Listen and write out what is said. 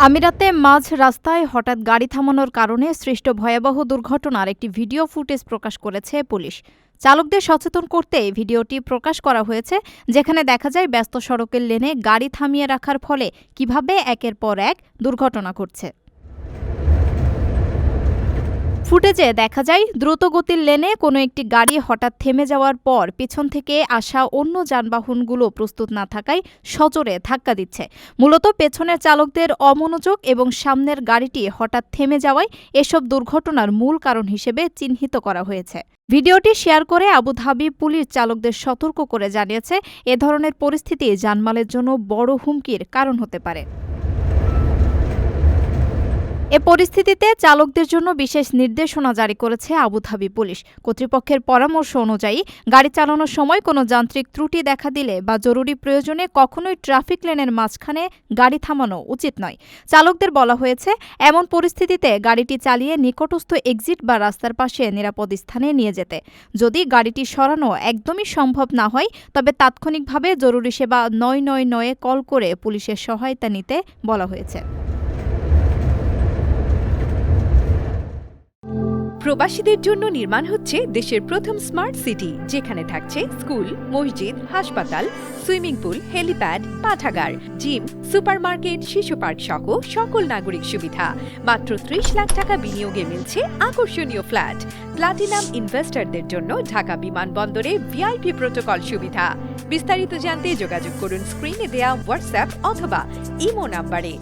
আমিরাতে মাঝ রাস্তায় হঠাৎ গাড়ি থামানোর কারণে সৃষ্ট ভয়াবহ দুর্ঘটনার একটি ভিডিও ফুটেজ প্রকাশ করেছে পুলিশ। চালকদের সচেতন করতে ভিডিওটি প্রকাশ করা হয়েছে, যেখানে দেখা যায় ব্যস্ত সড়কের লেনে গাড়ি থামিয়ে রাখার ফলে কিভাবে একের পর এক দুর্ঘটনা ঘটছে। ফুটেজে দেখা যায় দ্রুতগতির লেনে কোনো একটি গাড়ি হঠাৎ থেমে যাওয়ার পর পিছন থেকে আসা অন্য যানবাহনগুলো প্রস্তুত না থাকায় সজোরে ধাক্কা দিচ্ছে। মূলত পেছনের চালকদের অমনোযোগ এবং সামনের গাড়িটি হঠাৎ থেমে যাওয়ায় এসব দুর্ঘটনার মূল কারণ হিসেবে চিহ্নিত করা হয়েছে। ভিডিওটি শেয়ার করে আবুধাবি পুলিশ চালকদের সতর্ক করে জানিয়েছে, এ ধরনের পরিস্থিতি জানমালের জন্য বড় হুমকির কারণ হতে পারে। এ পরিস্থিতিতে চালকদের জন্য বিশেষ নির্দেশনা জারি করেছে আবুধাবি পুলিশ কর্তৃপক্ষের পরামর্শ অনুযায়ী গাড়ি চালানোর সময় কোনো যান্ত্রিক ত্রুটি দেখা দিলে বা জরুরি প্রয়োজনে কখনোই ট্রাফিক লেনের মাঝখানে গাড়ি থামানো উচিত নয়। চালকদের বলা হয়েছে, এমন পরিস্থিতিতে গাড়িটি চালিয়ে নিকটস্থ এক্সিট বা রাস্তার পাশে নিরাপদ স্থানে নিয়ে যেতে। যদি গাড়িটি সরানো একদমই সম্ভব না হয়, তবে তাৎক্ষণিকভাবে জরুরি সেবা ৯৯৯-এ কল করে পুলিশের সহায়তা নিতে বলা হয়েছে। প্রবাসীদের জন্য নির্মাণ হচ্ছে দেশের প্রথম স্মার্ট সিটি, যেখানে থাকছে স্কুল, মসজিদ, হাসপাতাল, সুইমিং পুল, হেলিপ্যাড, পাঠাগার, জিম, সুপারমার্কেট, শিশু পার্ক সহ সকল নাগরিক সুবিধা। মাত্র ৩০ লাখ টাকা বিনিয়োগে মিলছে আকর্ষণীয় ফ্ল্যাট। প্লাটিনাম ইনভেস্টরদের জন্য ঢাকা বিমানবন্দরে ভিআইপি প্রোটোকল সুবিধা। বিস্তারিত জানতে যোগাযোগ করুন স্ক্রিনে দেয়া হোয়াটসঅ্যাপ অথবা ইমো নাম্বারে।